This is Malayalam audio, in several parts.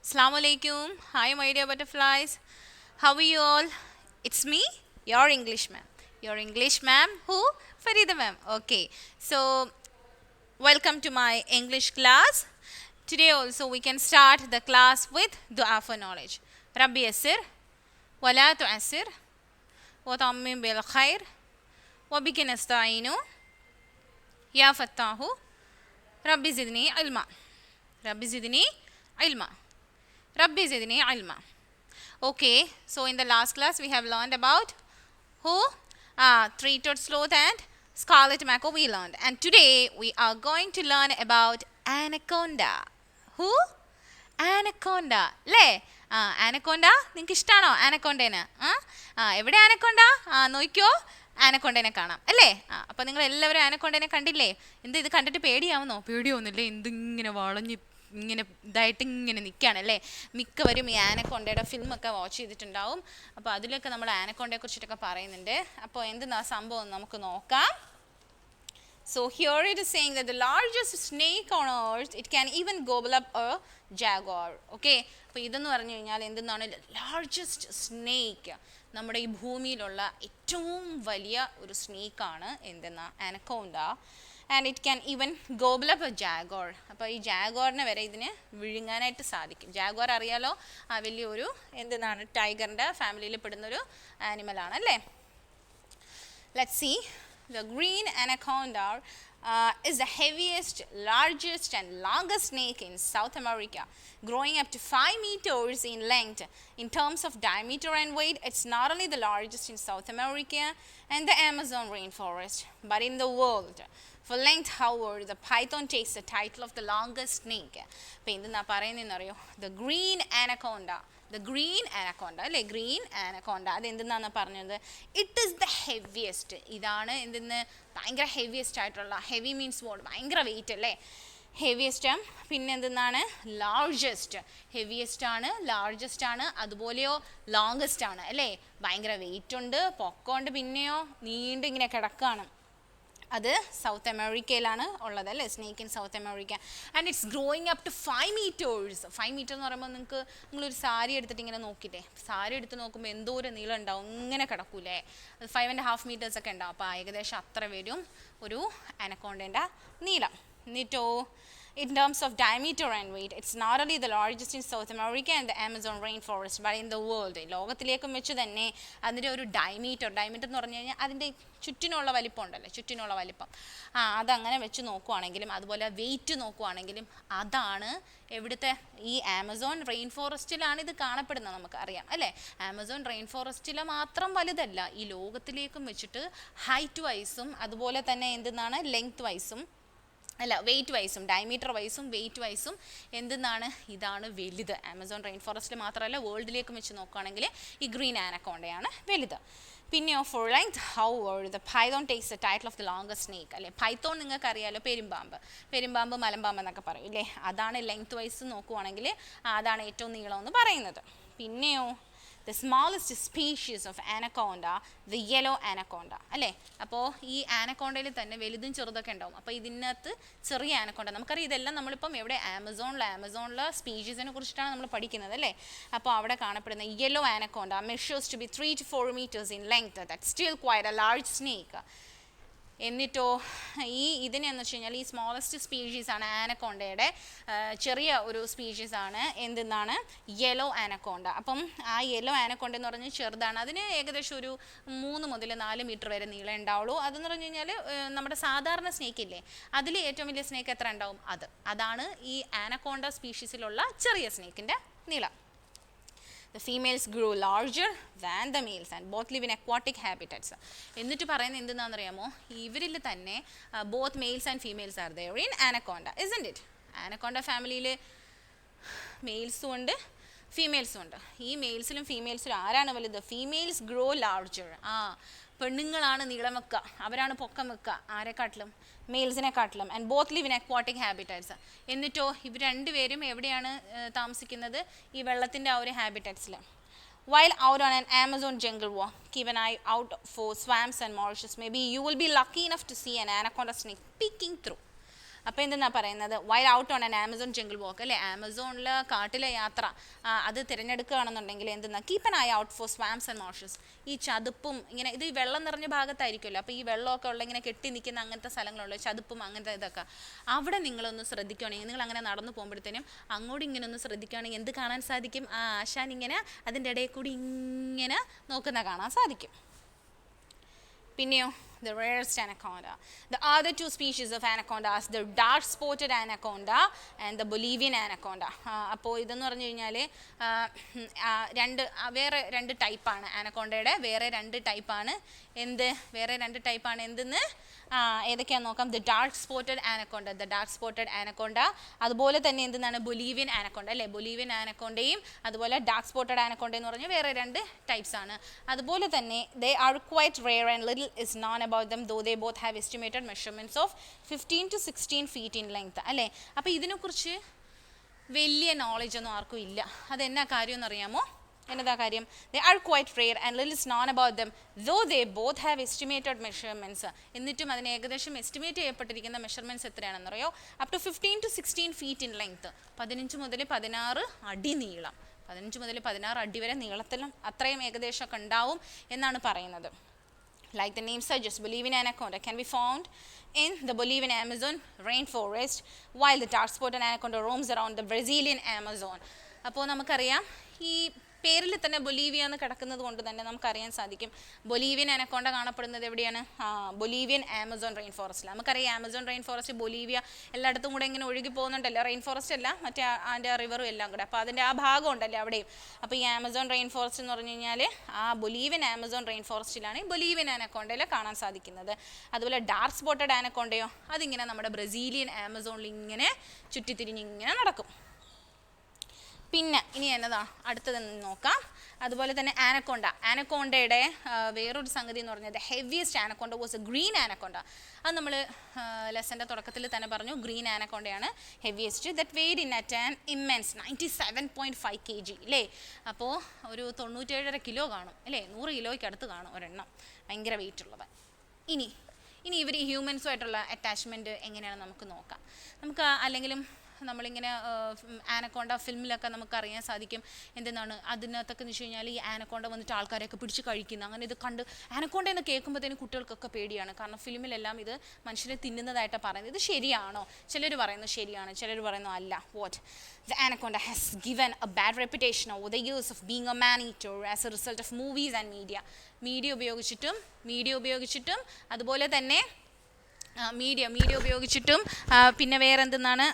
Assalamu Alaikum. Hi, my dear butterflies. How are you all? It's me, your English ma'am. Your English ma'am, who? Fareeda ma'am. Okay. So, welcome to my English class. Today also we can start the class with dua for knowledge. Rabbi Yasir, wala tu'asir, wa tammim bil khair, wa bika nasta'inu, ya fattahu, Rabbi zidni ilma. Rabbi zidni ilma. Rabbi zidni ilma. Okay, so in the last class we have learned about who? Three-toed sloth and scarlet macaw we learned. And today we are going to learn about anaconda. Who? Anaconda. അല്ലേ ആനക്കൊണ്ട നിങ്ങൾക്ക് ഇഷ്ടമാണോ ആനക്കൊണ്ടേനെ എവിടെ ആനക്കൊണ്ട നോക്കിയോ ആനക്കൊണ്ടേനെ കാണാം അല്ലേ അപ്പോൾ നിങ്ങൾ എല്ലാവരും ആനക്കൊണ്ടേനെ കണ്ടില്ലേ ഇത് കണ്ടിട്ട് പേടിയാവുന്നോ പേടിയാവുന്നില്ലേ എന്തിങ്ങനെ വളഞ്ഞ് ഇങ്ങനെ ഇതായിട്ട് ഇങ്ങനെ നിൽക്കുകയാണല്ലേ മിക്കവരും ഈ ആനക്കൊണ്ടയുടെ ഫിലിമൊക്കെ വാച്ച് ചെയ്തിട്ടുണ്ടാവും അപ്പോൾ അതിലൊക്കെ നമ്മൾ ആനക്കൊണ്ടയെ കുറിച്ചിട്ടൊക്കെ പറയുന്നുണ്ട് അപ്പോൾ എന്തെന്നാ സംഭവം നമുക്ക് നോക്കാം. So here it is saying that the largest snake on earth, it can even gobble up a jaguar. Okay, അപ്പോൾ ഇതെന്ന് പറഞ്ഞു കഴിഞ്ഞാൽ എന്തെന്നാണ് ലാർജസ്റ്റ് സ്നേക്ക് നമ്മുടെ ഈ ഭൂമിയിലുള്ള ഏറ്റവും വലിയ ഒരു സ്നേക്കാണ് എന്തെന്നാ anaconda. And it can even gobble up a jaguar. അപ്പോൾ ഈ ജാഗോറിനെ വരെ ഇതിന് വിഴുങ്ങാനായിട്ട് സാധിക്കും. ജാഗോർ അറിയാലോ വലിയൊരു എന്തെന്നാണ് ടൈഗറിൻ്റെ ഫാമിലിയിൽ പെടുന്നൊരു ആനിമലാണ് അല്ലേ. Let's see. The green anaconda is the heaviest, largest and longest snake in South America, growing up to 5 meters in length. In terms of diameter and weight, it's not only the largest in South America and the Amazon rainforest, but in the world. For length, however, the python takes the title of the longest snake. അപ്പോൾ എന്തെന്നാ പറയുന്നതെന്നറിയോ? The green anaconda. The green anaconda അല്ലേ ഗ്രീൻ ആനക്കോണ്ട അതെന്തെന്നാണ് പറഞ്ഞത്? It is the heaviest. ഇതാണ് എന്തെന്ന് ഭയങ്കര ഹെവിയസ്റ്റ് ആയിട്ടുള്ള ഹെവി മീൻസ് വോട്ട് ഭയങ്കര വെയിറ്റ് അല്ലേ ഹെവിയസ്റ്റ്. പിന്നെ എന്തെന്നാണ് ലാർജസ്റ്റ് ഹെവിയസ്റ്റ് ആണ് ലാർജസ്റ്റ് ആണ് അതുപോലെയോ ലോങ്സ്റ്റ് ആണ് അല്ലേ ഭയങ്കര വെയിറ്റ് ഉണ്ട് പൊക്കമുണ്ട് പിന്നെയോ നീണ്ടിങ്ങനെ കിടക്കുകയാണ്. അത് സൗത്ത് അമേരിക്കയിലാണ് ഉള്ളത് അല്ലേ snake in South America. And it's growing up to 5 meters. 5 meter എന്ന് പറയുമ്പോൾ നിങ്ങളൊരു സാരി എടുത്തിട്ട് ഇങ്ങനെ നോക്കിയിട്ടേ സാരി എടുത്ത് നോക്കുമ്പോൾ എന്തോ ഒരു നീളം ഉണ്ടാവും ഇങ്ങനെ കിടക്കൂലേ അത് 5.5 meters ഒക്കെ ഉണ്ടാവും. അപ്പോൾ ഏകദേശം അത്ര വരും ഒരു അനക്കോണ്ടേൻ്റെ നീളം. എന്നിട്ടോ in terms of diameter and weight, it's not only the largest in South America and the Amazon rainforest, but in the world. ലോകത്തിലേക്കും വെച്ച് തന്നെ അതിൻ്റെ ഒരു ഡയമീറ്റർ എന്ന് പറഞ്ഞു കഴിഞ്ഞാൽ അതിൻ്റെ ചുറ്റിനുള്ള വലിപ്പം ഉണ്ടല്ലോ ചുറ്റിനുള്ള വലിപ്പം അതങ്ങനെ വെച്ച് നോക്കുവാണെങ്കിലും അതുപോലെ വെയിറ്റ് നോക്കുവാണെങ്കിലും അതാണ് എവിടുത്തെ ഈ ആമസോൺ റെയിൻ ഫോറസ്റ്റിലാണ് ഇത് കാണപ്പെടുന്നത് നമുക്കറിയാം അല്ലേ. ആമസോൺ റെയിൻ ഫോറസ്റ്റിൽ മാത്രം വലുതല്ല ഈ ലോകത്തിലേക്കും വെച്ചിട്ട് ഹൈറ്റ് വൈസും അതുപോലെ തന്നെ എന്തെന്നാണ് ലെങ്ത് വൈസും അല്ല വെയിറ്റ് വൈസും ഡയമീറ്റർ വൈസും വെയിറ്റ് വൈസും എന്തെന്നാണ് ഇതാണ് വലുത്. ആമസോൺ റെയിൻ ഫോറസ്റ്റിൽ മാത്രമല്ല വേൾഡിലേക്കും വെച്ച് നോക്കുകയാണെങ്കിൽ ഈ ഗ്രീൻ ആനക്കോണ്ടയാണ് വലുത്. പിന്നെയോ for length however the python takes the title of the longest snake അല്ലേ. പൈത്തോൺ നിങ്ങൾക്ക് അറിയാലോ പെരുമ്പാമ്പ് മലമ്പാമ്പ് എന്നൊക്കെ പറയും ഇല്ലേ. അതാണ് ലെങ്ത് വൈസ് നോക്കുവാണെങ്കിൽ അതാണ് ഏറ്റവും നീളം എന്ന് പറയുന്നത്. പിന്നെയോ the smallest species of anaconda, the yellow anaconda അല്ലേ. അപ്പോൾ ഈ ആനക്കോണ്ടയിൽ തന്നെ വലുതും ചെറുതൊക്കെ ഉണ്ടാവും. അപ്പോൾ ഇതിനകത്ത് ചെറിയ ആനക്കോണ്ട നമുക്കറിയാം ഇതെല്ലാം നമ്മളിപ്പം എവിടെ ആമസോണിലെ സ്പീഷീസിനെ കുറിച്ചിട്ടാണ് നമ്മൾ പഠിക്കുന്നത് അല്ലേ. അപ്പോൾ അവിടെ കാണപ്പെടുന്ന yellow ആനക്കോണ്ട measures to be 3 to 4 meters in length. That's still quite a large snake. എന്നിട്ടോ ഇതിനെന്ന് വെച്ച് കഴിഞ്ഞാൽ ഈ സ്മോളസ്റ്റ് സ്പീഷീസാണ് ആനക്കോണ്ടയുടെ ചെറിയ ഒരു സ്പീഷീസാണ് എന്തെന്നാണ് യെല്ലോ ആനക്കോണ്ട. അപ്പം ആ യെല്ലോ ആനക്കോണ്ട എന്ന് പറഞ്ഞാൽ ചെറുതാണ്. അതിന് ഏകദേശം ഒരു 3 മുതൽ 4 മീറ്റർ വരെ നീളം ഉണ്ടാവുള്ളൂ. അതെന്ന് പറഞ്ഞു കഴിഞ്ഞാൽ നമ്മുടെ സാധാരണ സ്നേക്ക് ഇല്ലേ അതിൽ ഏറ്റവും വലിയ സ്നേക്ക് എത്ര ഉണ്ടാവും അതാണ് ഈ ആനക്കോണ്ട സ്പീഷീസിലുള്ള ചെറിയ സ്നേക്കിൻ്റെ നീളം. The females grow larger than the males and both live in aquatic habitats. എന്നിട്ട് പറയുന്നത് എന്തെന്നാണെന്നറിയാമോ ഇവരിൽ തന്നെ both males and females are there in anaconda, isn't it? ആനക്കോണ്ട ഫാമിലിയിൽ മെയിൽസും ഉണ്ട് ഫീമെയിൽസും ഉണ്ട്. ഈ മെയിൽസിലും ഫീമെയിൽസിലും ആരാണ് വലുത്? Females grow larger. പെണ്ണുങ്ങളാണ് നീളം വെക്കുക അവരാണ് പൊക്കം വെക്കുക ആരെക്കാട്ടിലും മെയിൽസിനെക്കാട്ടിലും. And both live in aquatic habitats. എന്നിട്ടോ ഇവർ രണ്ടുപേരും എവിടെയാണ് താമസിക്കുന്നത് ഈ വെള്ളത്തിൻ്റെ ആ ഒരു ഹാബിറ്ററ്റ്സിൽ. While out on an Amazon jungle walk, keep an eye out for swamps and marshes. Maybe you will be lucky enough to see an anaconda snake peeking through. അപ്പോൾ എന്തെന്നാ പറയുന്നത്, while out on an Amazon jungle walk, അല്ലേ, ആമസോണിൽ കാട്ടിലെ യാത്ര അത് തിരഞ്ഞെടുക്കുകയാണെന്നുണ്ടെങ്കിൽ എന്തെന്നാ, keep an eye out for swamps and marshes. ഈ ചതുപ്പും ഇങ്ങനെ, ഇത് ഈ വെള്ളം നിറഞ്ഞ ഭാഗത്തായിരിക്കുമല്ലോ, അപ്പോൾ ഈ വെള്ളമൊക്കെ ഉള്ള ഇങ്ങനെ കെട്ടി നിൽക്കുന്ന അങ്ങനത്തെ സ്ഥലങ്ങളുള്ള ചതുപ്പും അങ്ങനത്തെ ഇതൊക്കെ, അവിടെ നിങ്ങളൊന്ന് ശ്രദ്ധിക്കുകയാണെങ്കിൽ, നിങ്ങൾ അങ്ങനെ നടന്നു പോകുമ്പോഴത്തേനും അങ്ങോട്ടും ഇങ്ങനെ ഒന്ന് ശ്രദ്ധിക്കുകയാണെങ്കിൽ എന്ത് കാണാൻ സാധിക്കും, ആശാൻ ഇങ്ങനെ അതിൻ്റെ ഇടയിൽ കൂടി ഇങ്ങനെ നോക്കുന്ന കാണാൻ സാധിക്കും. പിന്നെയോ, the rarest anaconda. The other two species of anacondas, the dark spotted anaconda and the Bolivian anaconda. അപ്പോൾ ഇതെന്ന് പറഞ്ഞു കഴിഞ്ഞാൽ വേറെ രണ്ട് ടൈപ്പാണ് ആനക്കോണ്ടയുടെ, വേറെ രണ്ട് ടൈപ്പാണ് എന്തെന്ന് ഏതൊക്കെയാണെന്ന് നോക്കാം. ദ ഡാർക്ക് സ്പോട്ടഡ് ആനക്കോണ്ട, അതുപോലെ തന്നെ എന്താണ് ബൊലീവിയൻ ആനക്കോണ്ട, അല്ലേ, ബൊലീവിയൻ ആനക്കോണ്ടയും അതുപോലെ ഡാർക്ക് സ്പോട്ടഡ് ആനക്കോണ്ട എന്ന് പറഞ്ഞാൽ വേറെ രണ്ട് ടൈപ്സ് ആണ്. അതുപോലെ തന്നെ they are quite rare and little is known about them, though they both have estimated measurements of 15 to 16 feet in length, അല്ലേ. അപ്പോൾ ഇതിനെക്കുറിച്ച് വലിയ നോളജ് ഒന്നും ആർക്കും ഇല്ല. അതെന്നാ കാര്യം എന്നറിയാമോ? എന്നതാ കാര്യം? they are quite rare and little is known about them, though they both have estimated measurements. എന്നിട്ടും അതിന് ഏകദേശം estimate ചെയ്യപ്പെട്ടിരിക്കുന്ന measurements എത്രയാണെന്നറിയോ? up to 15 to 16 feet in length, 15 മുതൽ 16 അടി നീളം, 15 മുതൽ 16 അടി വരെ നീളത്തിലും അത്രയും ഏകദേശമൊക്കെ ഉണ്ടാവും എന്നാണ് പറയുന്നത്. Like the name suggests, Bolivian anaconda can be found in the Bolivian Amazon rainforest, while the dark spotted anaconda roams around the Brazilian Amazon. അപ്പോൾ നമുക്കറിയാം, ഈ പേരിൽ തന്നെ ബൊലീവിയ എന്ന് കിടക്കുന്നത് കൊണ്ട് തന്നെ നമുക്കറിയാൻ സാധിക്കും ബൊലീവിയൻ അനക്കോണ്ട കാണപ്പെടുന്നത് എവിടെയാണ്? ബൊലീവിയൻ ആമസോൺ റെയിൻ ഫോറസ്റ്റിൽ. നമുക്കറിയാം ആമസോൺ റെയിൻ ഫോറസ്റ്റ്, ബൊലീവിയ എല്ലായിടത്തും കൂടെ ഇങ്ങനെ ഒഴുകി പോകുന്നുണ്ടല്ലോ, റെയിൻ ഫോറസ്റ്റ് അല്ല, മറ്റേ അതിൻ്റെ റിവറും എല്ലാം കൂടെ, അപ്പോൾ അതിൻ്റെ ആ ഭാഗം ഉണ്ടല്ലോ അവിടെയും. അപ്പോൾ ഈ ആമസോൺ റെയിൻ ഫോറസ്റ്റ് എന്ന് പറഞ്ഞു കഴിഞ്ഞാൽ ആ ബൊലീവിയൻ ആമസോൺ റെയിൻ ഫോറസ്റ്റിലാണ് ഈ ബൊലീവിയൻ ആനക്കോണ്ടയിൽ കാണാൻ സാധിക്കുന്നത്. അതുപോലെ ഡാർക്ക് സ്പോട്ടഡ് ആനക്കോണ്ടയോ, അതിങ്ങനെ നമ്മുടെ ബ്രസീലിയൻ ആമസോണിൽ ഇങ്ങനെ ചുറ്റിത്തിരിഞ്ഞിങ്ങനെ നടക്കും. പിന്നെ ഇനി എന്നതാ അടുത്തതെന്ന് നോക്കാം. അതുപോലെ തന്നെ ആനക്കോണ്ടയുടെ വേറൊരു സംഗതി എന്ന് പറഞ്ഞത് heaviest anaconda was a green anaconda. അത് നമ്മൾ ലെസൻ്റെ തുടക്കത്തിൽ തന്നെ പറഞ്ഞു, ഗ്രീൻ ആനക്കോണ്ടയാണ് heaviest. That weighed in at an immense 97.5 kg, അല്ലേ. അപ്പോൾ ഒരു 97.5 കിലോ കാണും, അല്ലേ, 100 കിലോയ്ക്ക് അടുത്ത് കാണും ഒരെണ്ണം, ഭയങ്കര വെയിറ്റ് ഉള്ളത്. ഇനി ഇവർ ഹ്യൂമൻസുമായിട്ടുള്ള അറ്റാച്ച്മെൻറ്റ് എങ്ങനെയാണെന്ന് നമുക്ക് നോക്കാം. നമുക്ക് അല്ലെങ്കിലും നമ്മളിങ്ങനെ ആനക്കോണ്ട ഫിലിമിലൊക്കെ നമുക്കറിയാൻ സാധിക്കും എന്തെന്നാണ് അതിനകത്തൊക്കെ എന്ന് വെച്ച് കഴിഞ്ഞാൽ ഈ ആനക്കോണ്ട വന്നിട്ട് ആൾക്കാരെയൊക്കെ പിടിച്ച് കഴിക്കുന്ന, അങ്ങനെ ഇത് കണ്ട് ആനക്കോണ്ട എന്ന് കേൾക്കുമ്പോഴത്തേനും കുട്ടികൾക്കൊക്കെ പേടിയാണ്. കാരണം ഫിലിമിലെല്ലാം ഇത് മനുഷ്യരെ തിന്നുന്നതായിട്ടാണ് പറയുന്നത്. ഇത് ശരിയാണോ? ചിലർ പറയുന്നു ശരിയാണ്, ചിലർ പറയുന്നു അല്ല. What The anaconda has given a bad reputation over the years of being a man-eater as a result of movies and media. Media ഉപയോഗിച്ചിട്ടും അതുപോലെ തന്നെ മീഡിയ ഉപയോഗിച്ചിട്ടും പിന്നെ വേറെ എന്തെന്നാണ്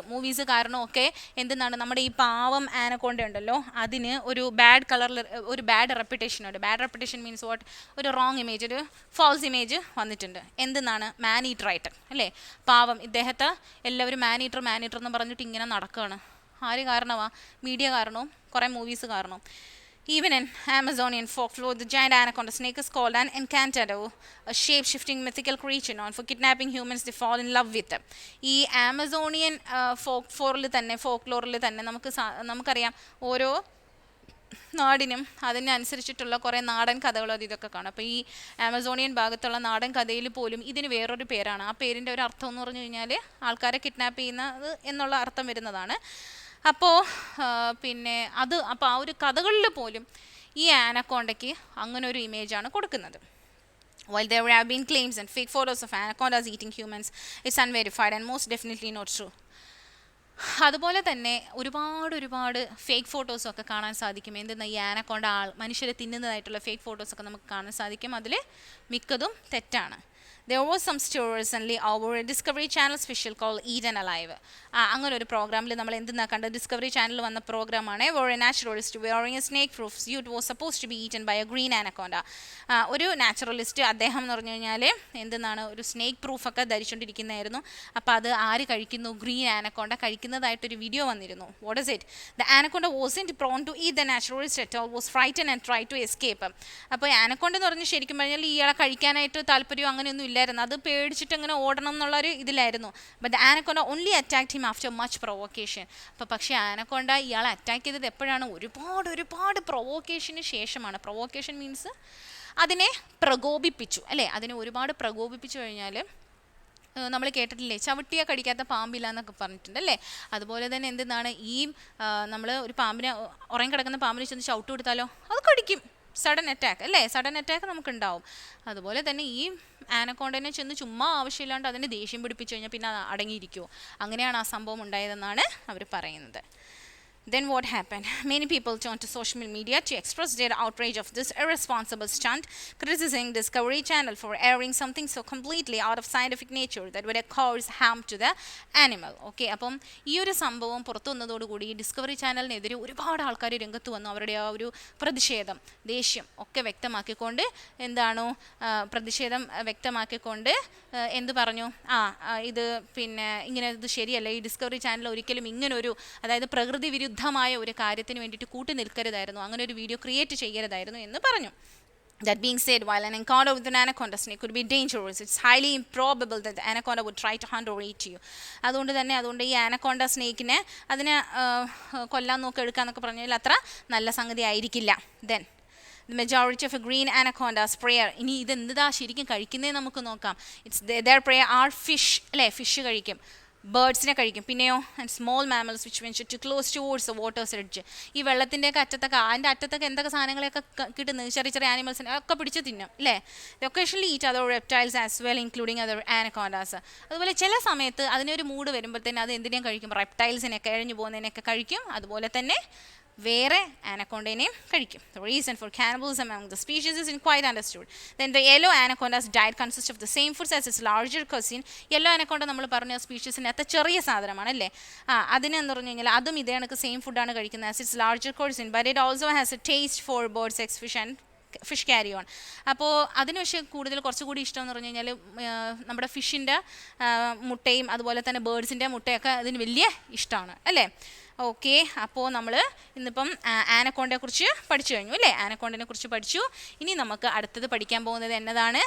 മൂവീസ് കാരണമൊക്കെ എന്തെന്നാണ് നമ്മുടെ ഈ പാവം ആനക്കോണ്ട ഉണ്ടല്ലോ അതിന് ഒരു ബാഡ് റെപ്യൂട്ടേഷൻ ഉണ്ട്. Bad reputation means what? ഒരു റോങ് ഇമേജ്, ഒരു ഫാൾസ് ഇമേജ് വന്നിട്ടുണ്ട്. എന്തെന്നാണ്? മാൻ ഈറ്ററായിട്ട്, അല്ലേ. പാവം ഇദ്ദേഹത്തെ എല്ലാവരും മാൻ ഈറ്റർ എന്ന് പറഞ്ഞിട്ട് ഇങ്ങനെ നടക്കുകയാണ്. ആര് കാരണമാണ്? മീഡിയ കാരണവും കുറേ മൂവീസ് കാരണവും. Even in Amazonian folklore, the giant anaconda snake is called an encantado, a shape-shifting mythical creature known for kidnapping humans they fall in love with. ഈ ആമസോണിയൻ ഫോക്ലോറിൽ തന്നെ നമുക്കറിയാം ഓരോ നാടിനും അതിനനുസരിച്ചിട്ടുള്ള കുറേ നാടൻ കഥകളും ഇതൊക്കെ കാണും. അപ്പോൾ ഈ ആമസോണിയൻ ഭാഗത്തുള്ള നാടൻ കഥയിൽ പോലും ഇതിന് വേറൊരു പേരാണ്. ആ പേരിൻ്റെ ഒരു അർത്ഥം എന്ന് പറഞ്ഞു കഴിഞ്ഞാൽ ആൾക്കാരെ കിഡ്നാപ്പ് ചെയ്യുന്നത് എന്നുള്ള അർത്ഥം വരുന്നതാണ്. അപ്പോൾ ആ ഒരു കഥകളിൽ പോലും ഈ ആനക്കോണ്ടയ്ക്ക് അങ്ങനെ ഒരു ഇമേജാണ് കൊടുക്കുന്നത്. While there have been claims and fake photos of anacondas eating humans, it's unverified and most definitely not true. അതുപോലെ തന്നെ ഒരുപാട് ഫേക്ക് ഫോട്ടോസൊക്കെ കാണാൻ സാധിക്കും. എന്തെന്നാ ഈ ആനക്കോണ്ട മനുഷ്യരെ തിന്നുന്നതായിട്ടുള്ള ഫേക്ക് ഫോട്ടോസൊക്കെ നമുക്ക് കാണാൻ സാധിക്കും. അതിൽ മിക്കതും തെറ്റാണ്. There was some story recently over a Discovery Channel special called Eaten Alive. അങ്ങനെ ഒരു പ്രോഗ്രാമിൽ നമ്മൾ എന്തെന്നാ കണ്ടത്? ഡിസ്കവറി ചാനൽ വന്ന പ്രോഗ്രാമാണ്. where a naturalist wearing a snake proof suit was supposed to be eaten by a green anaconda. ഒരു നാച്ചുറലിസ്റ്റ് അദ്ദേഹം എന്ന് പറഞ്ഞു കഴിഞ്ഞാൽ എന്തെന്നാണ് ഒരു സ്നേക്ക് പ്രൂഫൊക്കെ ധരിച്ചുകൊണ്ടിരിക്കുന്നതായിരുന്നു. അപ്പോൾ അത് ആര് കഴിക്കുന്നു? ഗ്രീൻ ആനക്കോണ്ട കഴിക്കുന്നതായിട്ടൊരു വീഡിയോ വന്നിരുന്നു. What is it? The anaconda wasn't prone to eat the naturalist at all, was frightened and tried to escape. അപ്പോൾ ആനക്കോണ്ട എന്ന് പറഞ്ഞ് ശരിക്കും പറഞ്ഞാൽ ഇയാളെ കഴിക്കാനായിട്ട് താല്പര്യം അങ്ങനെയൊന്നും ഇല്ലായിരുന്നു. അത് പേടിച്ചിട്ട് അങ്ങനെ ഓടണം എന്നുള്ളൊരു ഇതിലായിരുന്നു. But the anaconda only attacked him after much provocation. പക്ഷേ ആനക്കോണ്ട ഇയാളെ അറ്റാക്ക് ചെയ്തത് എപ്പോഴാണ്? ഒരുപാട് പ്രൊവോക്കേഷന് ശേഷമാണ്. പ്രൊവോക്കേഷൻ മീൻസ് അതിനെ പ്രകോപിപ്പിച്ചു, അല്ലേ. അതിനെ ഒരുപാട് പ്രകോപിപ്പിച്ചു കഴിഞ്ഞാൽ നമ്മൾ കേട്ടിട്ടില്ലേ, ചവിട്ടിയാൽ കടിക്കാത്ത പാമ്പില്ല എന്നൊക്കെ പറഞ്ഞിട്ടുണ്ട് അല്ലേ. അതുപോലെ തന്നെ എന്തെന്നാണ്, ഈ നമ്മൾ ഒരു പാമ്പിനെ, ഉറങ്ങി കിടക്കുന്ന പാമ്പിനെ ചെന്ന് ചവിട്ട് കൊടുത്താലോ അത് കടിക്കും. സഡൻ അറ്റാക്ക് അല്ലേ, സഡൻ അറ്റാക്ക് നമുക്കുണ്ടാവും. അതുപോലെ തന്നെ ഈ ആനക്കോണ്ടനെ ചെന്ന് ചുമ്മാ ആവശ്യമില്ലാണ്ട് അതിനെ ദേഷ്യം പിടിപ്പിച്ചു കഴിഞ്ഞാൽ പിന്നെ അടങ്ങിയിരിക്കുമോ? അങ്ങനെയാണ് ആ സംഭവം ഉണ്ടായതെന്നാണ് അവർ പറയുന്നത്. Then what happened? Many people turned to social media to express their outrage of this irresponsible stunt, criticizing Discovery Channel for airing something so completely out of scientific nature that would cause harm to the animal. Okay, അപ്പം ഈ ഒരു സംഭവം പുറത്തു വന്നതോടുകൂടി ഡിസ്കവറി ചാനലിനെതിരെ ഒരുപാട് ആൾക്കാർ രംഗത്ത് വന്നു. അവരുടെ ആ ഒരു പ്രതിഷേധം, ദേഷ്യം ഒക്കെ വ്യക്തമാക്കിക്കൊണ്ട് പ്രതിഷേധം വ്യക്തമാക്കിക്കൊണ്ട് എന്ത് പറഞ്ഞു, ഇത് പിന്നെ ഇങ്ങനെ ഇത് ശരിയല്ല, ഈ ഡിസ്കവറി ചാനൽ ഒരിക്കലും ഇങ്ങനൊരു, അതായത് പ്രകൃതി വിരുദ്ധമായ ഒരു കാര്യത്തിന് വേണ്ടിയിട്ട് കൂട്ടി നിൽക്കരുതായിരുന്നു, അങ്ങനെ ഒരു വീഡിയോ ക്രിയേറ്റ് ചെയ്യരുതായിരുന്നു എന്ന് പറഞ്ഞു. That being said, while an encounter with an anaconda snake could be dangerous, it's highly improbable that the anaconda would try to hunt or eat you. അതുകൊണ്ട് ഈ ആനക്കോണ്ട സ്നേക്കിനെ അതിനെ കൊല്ലാൻ എടുക്കാന്നൊക്കെ പറഞ്ഞാൽ അത്ര നല്ല സംഗതി ആയിരിക്കില്ല. Then the majority of a green anaconda's prey, ഇനി ഇതെന്താ ശരിക്കും കഴിക്കുന്നേ നമുക്ക് നോക്കാം. Their prey are fish അല്ലേ, ഫിഷ് കഴിക്കും, ബേർഡ്സിനെ കഴിക്കും, പിന്നെയോ and small mammals which venture too close towards the water's edge. ഈ വെള്ളത്തിൻ്റെയൊക്കെ അറ്റത്തൊക്കെ, അതിൻ്റെ അറ്റത്തൊക്കെ എന്തൊക്കെ സാധനങ്ങളെയൊക്കെ കിട്ടുന്നത്, ചെറിയ ചെറിയ ആനിമൽസിനെ ഒക്കെ പിടിച്ച് തിന്നും അല്ലേ. Occasionally eat other reptiles as well including other anacondas. അതുപോലെ ചില സമയത്ത് അതിനൊരു മൂഡ് വരുമ്പോഴത്തേന് അത് എന്തിനേയും കഴിക്കും, റെപ്റ്റൈൽസിനെയൊക്കെ, എഴഞ്ഞു പോകുന്നതിനൊക്കെ കഴിക്കും, അതുപോലെ തന്നെ വേറെ ആനക്കോണ്ടേനെയും കഴിക്കും. The reason for cannibalism among the species isn't quite understood. Then the yellow anaconda's diet consists of the same foods as its larger cousin. Yellow anaconda നമ്മൾ പറഞ്ഞ സ്പീഷീസിനകത്ത് ചെറിയ സാധനമാണ് അല്ലേ. അതിനെന്ന് പറഞ്ഞു കഴിഞ്ഞാൽ അതും ഇതേ കണക്ക് സെയിം ഫുഡാണ് കഴിക്കുന്നത് as it's larger cousin, but it also has a taste for birds, eggs, fish and fish carry on. അപ്പോൾ അതിന് പക്ഷേ കുറച്ചുകൂടി ഇഷ്ടം എന്ന് പറഞ്ഞു കഴിഞ്ഞാൽ നമ്മുടെ ഫിഷിൻ്റെ മുട്ടയും അതുപോലെ തന്നെ ബേർഡ്സിൻ്റെ മുട്ടയൊക്കെ അതിന് വലിയ ഇഷ്ടമാണ് അല്ലേ. ഓക്കെ, അപ്പോൾ നമ്മൾ ഇന്നിപ്പം ആനക്കോണ്ടയെ കുറിച്ച് പഠിച്ചു കഴിഞ്ഞു അല്ലേ, ആനക്കോണ്ടനെ കുറിച്ച് പഠിച്ചു. ഇനി നമുക്ക് അടുത്തത് പഠിക്കാൻ പോകുന്നത് എന്നതാണ്,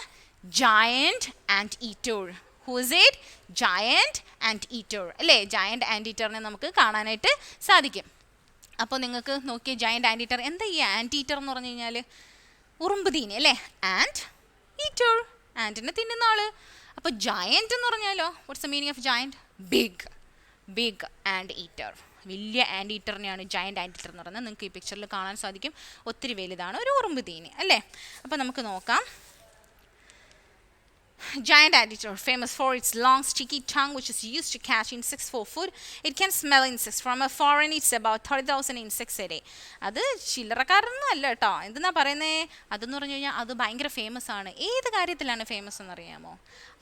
giant and eater. Who is it? Giant and eater അല്ലേ. ജയൻറ്റ് ആൻഡ് ഈറ്ററിനെ നമുക്ക് കാണാനായിട്ട് സാധിക്കും. അപ്പോൾ നിങ്ങൾക്ക് നോക്കിയ ജയൻറ്റ് ആൻഡ് ഈറ്റർ, എന്താ ഈ ആൻഡ് ഈറ്റർ എന്ന് പറഞ്ഞു കഴിഞ്ഞാൽ ഉറുമ്പ് തീനി അല്ലേ. ആൻഡ് ഈറ്റർ, ആൻറ്റിനെ തിന്നുന്ന ആള്. അപ്പോൾ ജയൻറ്റ് എന്ന് പറഞ്ഞാലോ, what's the meaning of giant? Big, big anteater, വലിയ ആൻഡ് ഈറ്ററിനെയാണ് ജയൻറ്റ് ആൻഡ് ഈറ്റർ എന്ന് പറയുന്നത്. നിങ്ങൾക്ക് ഈ പിക്ചറിൽ കാണാൻ സാധിക്കും, ഒത്തിരി വലുതാണ്, ഒരു ഉറുമ്പ് തീനി അല്ലേ. അപ്പോൾ നമുക്ക് നോക്കാം. Giant anteater, famous for its long sticky tongue which is used to catch insects for food. It can smell insects from afar and eats about 30,000 insects a day. അത് ചില്ലറക്കാരൊന്നും അല്ല കേട്ടോ. എന്തെന്നാ പറയുന്നത്, അതെന്ന് പറഞ്ഞു കഴിഞ്ഞാൽ അത് ഭയങ്കര ഫേമസ് ആണ്. ഏത് കാര്യത്തിലാണ് ഫേമസ് എന്നറിയാമോ?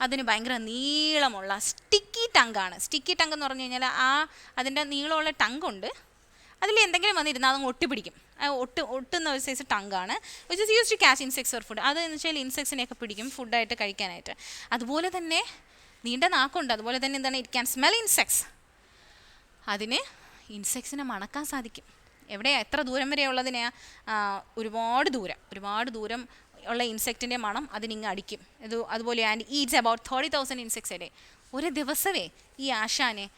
അതിന് ഭയങ്കര നീളമുള്ള സ്റ്റിക്കി ടങ്കാണ്. സ്റ്റിക്കി ടങ്ക് എന്ന് പറഞ്ഞു കഴിഞ്ഞാൽ അതിൻ്റെ നീളമുള്ള ടങ്കുണ്ട്, അതിൽ എന്തെങ്കിലും വന്നിരുന്നാൽ അതങ്ങ് ഒട്ടിപ്പിടിക്കും. ഒട്ടുന്ന ഒരു സൈസ് ടങ്കാണ്, which is use to catch insects or food. അത് എന്ന് വെച്ചാൽ ഇൻസെക്ട്സിനെയൊക്കെ പിടിക്കും ഫുഡായിട്ട് കഴിക്കാനായിട്ട്. അതുപോലെ തന്നെ നീണ്ട നാക്കുണ്ട്. അതുപോലെ തന്നെ എന്താണ്, ഇറ്റ് ക്യാൻ സ്മെൽ ഇൻസെക്ട്സ്. അതിന് ഇൻസെക്ട്സിനെ മണക്കാൻ സാധിക്കും. എവിടെയാണ്, എത്ര ദൂരം വരെ ഉള്ളതിനെ, ഒരുപാട് ദൂരം ഉള്ള ഇൻസെക്റ്റിൻ്റെ മണം അതിനിങ്ങ് അടിക്കും. അതുപോലെ and Eats about 30,000 insects A day. ഒരു ദിവസമേ ഈ ആശാനെ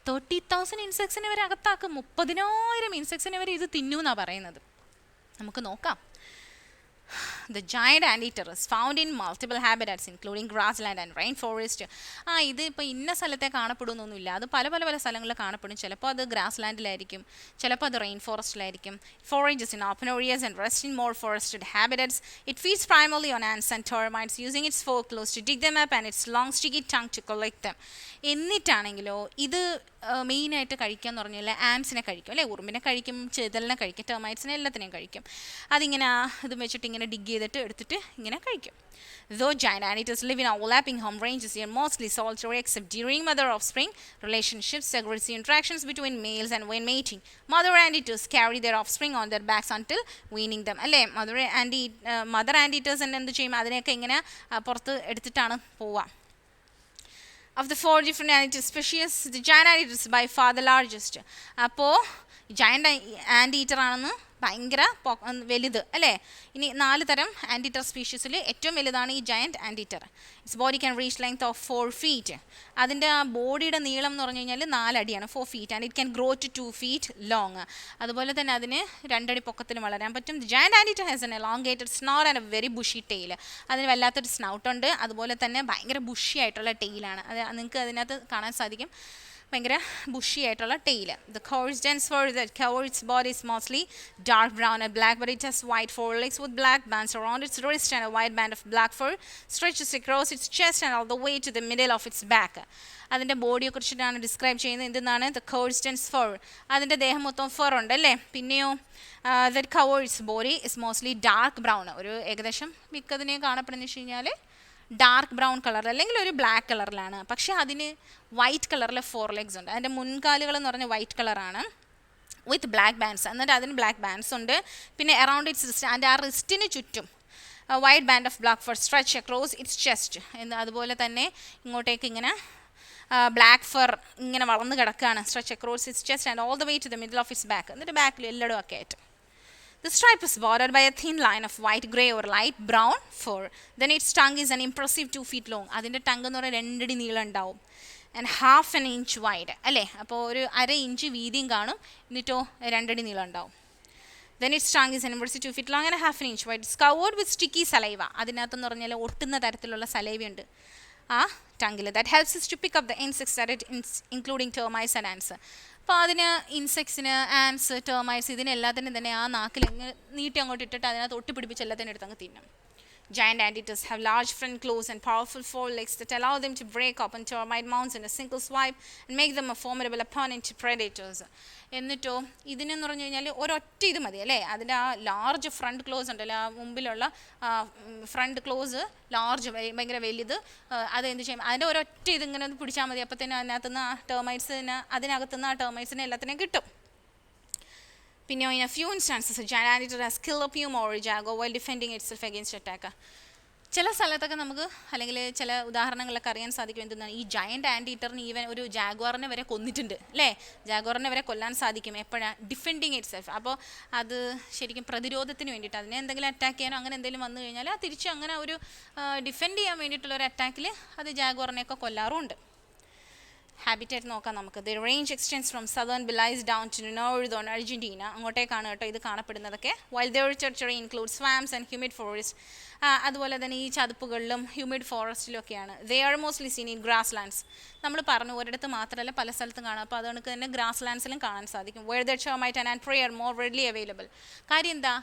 30,000 ഇൻസെക്ട്സിനെ വരെ അകത്താക്കും. 30,000 ഇൻസെക്ട്സിനെ വരെ ഇത് തിന്നൂന്നാണ് പറയുന്നത്. നമുക്ക് നോക്കാം. The giant anteater is found in multiple habitats including grassland and rainforest. ഇത് ഇപ്പോൾ ഇന്ന സ്ഥലത്തെ കാണപ്പെടുന്നൊന്നുമില്ല, അത് പല സ്ഥലങ്ങളിൽ കാണപ്പെടും. ചിലപ്പോൾ അത് ഗ്രാസ് ലാൻഡിലായിരിക്കും, ചിലപ്പോൾ അത് rain ഫോറസ്റ്റിലായിരിക്കും. Forages in open areas and rests in more forested habitats. It feeds primarily on ants and termites, using its foreclaws to dig them up and its long sticky tongue to collect them. എന്നിട്ടാണെങ്കിലോ ഇത് മെയിനായിട്ട് കഴിക്കുക എന്ന് പറഞ്ഞാൽ ആൻസിനെ കഴിക്കും അല്ലേ, ഉറുമ്പിനെ കഴിക്കും, ചെതലിനെ കഴിക്കും, ടെർമൈറ്റ്സിനെ എല്ലാത്തിനെയും കഴിക്കും. അതിങ്ങനെ ഇത് വെച്ചിട്ട് ഇങ്ങനെ ഡിഗ് ചെയ്തിട്ട് എടുത്തിട്ട് ഇങ്ങനെ കഴിക്കും. Though giant anteaters live in overlapping home ranges, they are mostly solitary except during mother-offspring relationships, aggressive interactions between males, and when mating. Mother anteaters carry their offspring on their backs until weaning them. അല്ലേ, മദർ ആൻറ്റീറ്റേഴ്സ് എന്ത് ചെയ്യും, അതിനെയൊക്കെ ഇങ്ങനെ പുറത്ത് എടുത്തിട്ടാണ് പോവുക. Of the 4 different anteater species, the giant anteater is by far the largest. അപ്പോൾ ജയൻറ്റ് ആൻഡ് ഈറ്റർ ആണെന്ന് ഭയങ്കര വലുത് അല്ലേ. ഇനി 4 തരം ആൻറ്റീറ്റർ സ്പീഷീസിൽ ഏറ്റവും വലുതാണ് ഈ giant anteater. Its body can reach length of 4 feet. അതിൻ്റെ ആ ബോഡിയുടെ നീളം എന്ന് പറഞ്ഞു കഴിഞ്ഞാൽ 4 അടിയാണ്, 4 feet, and it can grow to 2 feet ലോങ്. അതുപോലെ തന്നെ അതിന് 2 അടി പൊക്കത്തിലും വളരാൻ പറ്റും. Giant anteater has an elongated snout and a very bushy tail. അതിന് വല്ലാത്തൊരു സ്നൗട്ടുണ്ട്, അതുപോലെ തന്നെ ഭയങ്കര ബുഷി ആയിട്ടുള്ള ടെയിലാണ്. അത് നിങ്ങൾക്ക് അതിനകത്ത് കാണാൻ സാധിക്കും, ഭയങ്കര ബുഷി ആയിട്ടുള്ള tail. The coarse dense fur that covers its body is mostly dark brown and black, but it has white forelegs with black bands around its wrist, and a wide band of black fur stretches across its chest and all the way to the middle of its back. അതിൻ്റെ ബോഡിയെ കുറിച്ചിട്ടാണ് ഡിസ്ക്രൈബ് ചെയ്യുന്നത്. എന്താണ് ദ coarse dense fur? അതിൻ്റെ ദേഹം മൊത്തം ഫർ ഉണ്ട് അല്ലേ. പിന്നെയോ that covers its body is mostly dark brown. ഒരു ഏകദേശം മിക്കതിനെ കാണപ്പെടുന്ന വെച്ച് കഴിഞ്ഞാൽ ഡാർക്ക് ബ്രൗൺ കളർ അല്ലെങ്കിൽ ഒരു ബ്ലാക്ക് കളറിലാണ്. പക്ഷേ അതിന് വൈറ്റ് കളറിലെ 4 legs ഉണ്ട്. അതിൻ്റെ മുൻകാലുകൾ എന്ന് പറഞ്ഞാൽ വൈറ്റ് കളറാണ് വിത്ത് ബ്ലാക്ക് ബാൻഡ്സ്. എന്നിട്ട് അതിന് ബ്ലാക്ക് ബാൻഡ്സ് ഉണ്ട്. പിന്നെ അറൗണ്ട് ഇറ്റ്സ് റിസ്റ്റ്, അതിൻ്റെ ആ റിസ്റ്റിന് ചുറ്റും white band of black fur stretch across its chest. അതുപോലെ തന്നെ ഇങ്ങോട്ടേക്ക് ഇങ്ങനെ ബ്ലാക്ക് ഫർ ഇങ്ങനെ വളർന്ന് കിടക്കുകയാണ്. Stretch across its chest and all the way to the middle of its back. എന്നിട്ട് ബാക്കിൽ എല്ലായിടും ഒക്കെ ആയിട്ട്. The stripe is bordered by a thin line of white, grey or light brown fur. Then its tongue is an impressive 2 feet long. അതിൻ്റെ ടങ്ക് എന്ന് പറഞ്ഞാൽ 2 അടി നീളം ഉണ്ടാവും. ആൻഡ് 1/2 inch wide അല്ലേ. അപ്പോൾ ഒരു 1/2 ഇഞ്ച് വീതിയും കാണും, എന്നിട്ടോ 2 അടി നീളം ഉണ്ടാവും. Then its tongue is an impressive 2 feet long and 1/2 inch wide. It's covered with sticky saliva. അതിനകത്തെന്ന് പറഞ്ഞാൽ ഒട്ടുന്ന തരത്തിലുള്ള സലൈവയുണ്ട് ആ ടങ്കിൽ. That helps us to pick up the insects that it including termites and ants. അപ്പോൾ അതിന് ഇൻസെക്ട്സിന്, ആൻസ്, ടെർമൈറ്റ്സ് ഇതിനെല്ലാത്തിനും തന്നെ ആ നാക്കിൽ നീട്ടി അങ്ങോട്ട് ഇട്ടിട്ട് അതിനകത്ത് ഒട്ടിപ്പിടിപ്പിച്ച് എല്ലാത്തിനും എടുത്ത് അങ്ങ് തിന്നും. Giant anteaters have large front claws and powerful forelegs that allow them to break open termite mounds in a single swipe and make them a formidable opponent to predators. എന്നിട്ടോ ഇതിനെന്ന് പറഞ്ഞു കഴിഞ്ഞാൽ ഒരൊറ്റ ഇത് മതി അല്ലേ. അതിൻ്റെ ആ ലാർജ് ഫ്രണ്ട് ക്ലോസ് ഉണ്ടല്ലോ, ആ മുമ്പിലുള്ള ഫ്രണ്ട് ക്ലോസ് ലാർജ് ഭയങ്കര വലുത്. അതെന്ത് ചെയ്യും, അതിൻ്റെ ഒരൊറ്റ ഇതിങ്ങനെ പിടിച്ചാൽ മതി, അപ്പോൾ തന്നെ അതിനകത്തുനിന്ന് ആ ടേർമൈറ്റ്സിന് അതിനകത്തുനിന്ന് ആ ടേർമൈറ്റ്സിനെ എല്ലാത്തിനെയും കിട്ടും. പിന്നെ in a few instances, a giant anteater has killed a puma or a jaguar while defending itself against attack. ചില സ്ഥലത്തൊക്കെ നമുക്ക് അല്ലെങ്കിൽ ചില ഉദാഹരണങ്ങളൊക്കെ അറിയാൻ സാധിക്കും എന്തെന്നാണ്, ഈ ജയൻറ്റ് ആൻറ്റീറ്ററിന് ഈവൻ ഒരു ജാഗ്വാറിനെ വരെ കൊന്നിട്ടുണ്ട് അല്ലേ. ജാഗ്വാറിനെ വരെ കൊല്ലാൻ സാധിക്കും. എപ്പോഴാണ് ഡിഫെൻഡിങ് ഇറ്റ് സെൽഫ്. അപ്പോൾ അത് ശരിക്കും പ്രതിരോധത്തിന് വേണ്ടിയിട്ട്, അതിനെ എന്തെങ്കിലും അറ്റാക്ക് ചെയ്യാനോ അങ്ങനെ എന്തെങ്കിലും വന്നു കഴിഞ്ഞാൽ തിരിച്ച് അങ്ങനെ ഒരു ഡിഫെൻഡ് ചെയ്യാൻ വേണ്ടിയിട്ടുള്ള ഒരു അറ്റാക്കിൽ അത് ജാഗ്വാറിനെയൊക്കെ കൊല്ലാറുമുണ്ട്. ഹാബിറ്റേറ്റ് നോക്കാം നമുക്ക്. The range extends from southern Belize down to northern Argentina. അങ്ങോട്ടേക്കാണ് കേട്ടോ ഇത് കാണപ്പെടുന്നതൊക്കെ. While their territory include swamps and humid forest. അതുപോലെ തന്നെ ഈ ചതുപ്പുകളിലും ഹ്യൂമിഡ് ഫോറസ്റ്റിലൊക്കെയാണ്. They are mostly seen in grasslands. നമ്മൾ പറഞ്ഞു ഒരിടത്ത് മാത്രമല്ല പല സ്ഥലത്തും കാണാം. അപ്പോൾ അതുകൊണ്ട് തന്നെ ഗ്രാസ് ലാൻഡ്സിലും കാണാൻ സാധിക്കും. Where the termite and prey are more readily available. കാര്യം എന്താ,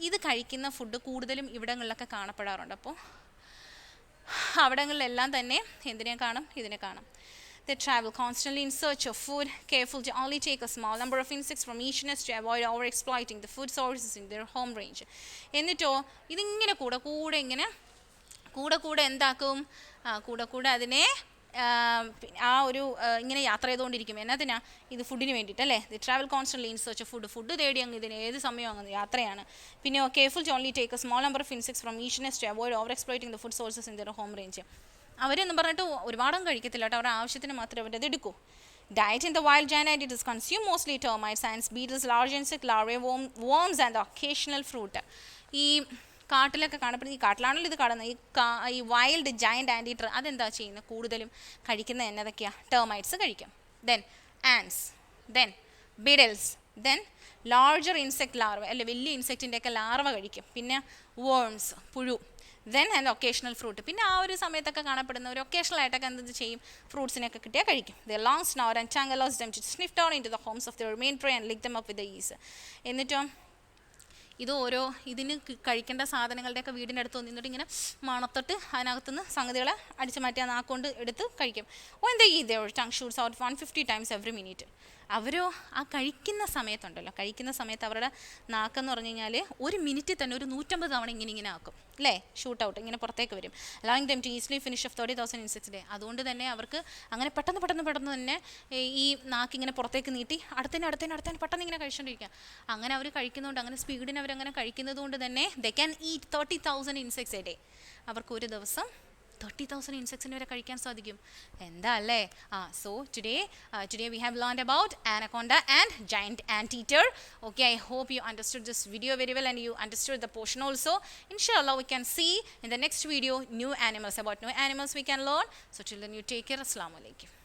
ഇത് കഴിക്കുന്ന ഫുഡ് കൂടുതലും ഇവിടങ്ങളിലൊക്കെ കാണപ്പെടാറുണ്ട്. അപ്പോൾ അവിടങ്ങളിലെല്ലാം തന്നെ എന്തിനെ കാണും, ഇതിനെ കാണും. They travel constantly in search of food, careful to only take a small number of insects from each nest to avoid overexploiting the food sources in their home range. എന്നിട്ടോ ഇതിങ്ങനെ കൂടെ എന്താക്കും, കൂടെ അതിനെ ആ ഒരു ഇങ്ങനെ യാത്ര ചെയ്തുകൊണ്ടിരിക്കും. എന്നതിനാ, ഇത് ഫുഡിന് വേണ്ടിയിട്ട് അല്ലേ. They travel constantly in search of food തേടി അങ്ങ് ഇതിന് ഏത് സമയവും അങ്ങ് യാത്രയാണ്. പിന്നെ careful to only take a small number of insects from each nest to avoid over exploiting the food sources in their home range. അവരെന്ന് പറഞ്ഞിട്ട് ഒരുപാടും കഴിക്കത്തില്ല കേട്ടോ, അവരുടെ ആവശ്യത്തിന് മാത്രമേ അവരത് എടുക്കൂ. Diet in the wild giant anteaters consume mostly termites, ants, beetles, large insect larvae, worms and the occasional fruit. ഈ കാട്ടിലൊക്കെ കാണപ്പെടുന്ന, ഈ കാട്ടിലാണല്ലോ ഇത് കാണുന്നത്, ഈ വൈൽഡ് ജയൻറ്റ് ആൻറ്റീറ്റർ അതെന്താ ചെയ്യുന്നത്, കൂടുതലും കഴിക്കുന്നത് എന്നതൊക്കെയാണ്, ടെർമൈറ്റ്സ് കഴിക്കും. Then ants, then beetles, then larger insect larva അല്ലെ, വലിയ ഇൻസെക്റ്റിൻ്റെയൊക്കെ ലാർവ കഴിക്കും. പിന്നെ വേംസ്, പുഴു. Then and occasional fruit. പിന്നെ ആ ഒരു സമയത്തൊക്കെ കാണപ്പെടുന്ന ഒരു ഒക്കേഷണൽ ആയിട്ടൊക്കെ എന്ത് ചെയ്യും, ഫ്രൂട്ട്സിനൊക്കെ കിട്ടിയാൽ കഴിക്കും. The long snore and tongue allows them to sniff down into the homes of their main prey and lick them up with the ease. എന്നിട്ടോ ഇത് ഓരോ ഇതിന് കഴിക്കേണ്ട സാധനങ്ങളുടെയൊക്കെ വീടിൻ്റെ അടുത്ത് നിന്നിട്ട് ഇങ്ങനെ മണത്തിട്ട് അതിനകത്തുനിന്ന് സംഗതികളെ അടിച്ചു മാറ്റി ആ നാക്കൊണ്ട് എടുത്ത് കഴിക്കും. When they eat, their tongue shoots out 150 times every minute. അവരോ ആ കഴിക്കുന്ന സമയത്തുണ്ടല്ലോ, കഴിക്കുന്ന സമയത്ത് അവരുടെ നാക്കെന്ന് പറഞ്ഞു കഴിഞ്ഞാൽ ഒരു മിനിറ്റിൽ തന്നെ ഒരു 150 തവണ ഇങ്ങനെ ആക്കും അല്ലേ, ഷൂട്ട് ഔട്ട് ഇങ്ങനെ പുറത്തേക്ക് വരും. allowing them to easily finish of 30,000 insects a day. അതുകൊണ്ട് തന്നെ അവർക്ക് അങ്ങനെ പെട്ടെന്ന് തന്നെ ഈ നാക്കിങ്ങനെ പുറത്തേക്ക് നീട്ടി അടുത്തന്നെ പെട്ടെന്ന് ഇങ്ങനെ കഴിച്ചുകൊണ്ടിരിക്കുക. അങ്ങനെ അവർ കഴിക്കുന്നതുകൊണ്ട്, അങ്ങനെ സ്പീഡിന് അവരങ്ങനെ കഴിക്കുന്നത് കൊണ്ട് തന്നെ they can eat 30,000 insects a day. അവർക്ക് ഒരു ദിവസം 30,000 ഇൻസെക്ട്സിന് വരെ കഴിക്കാൻ സാധിക്കും. എന്താ അല്ലേ? So today we have learned about anaconda and giant anteater. Okay, I hope you understood this video very well and you understood the portion also. Inshallah, we can see in the next video new animals, about new animals we can learn. So till then, you take care. Assalamu Alaikum.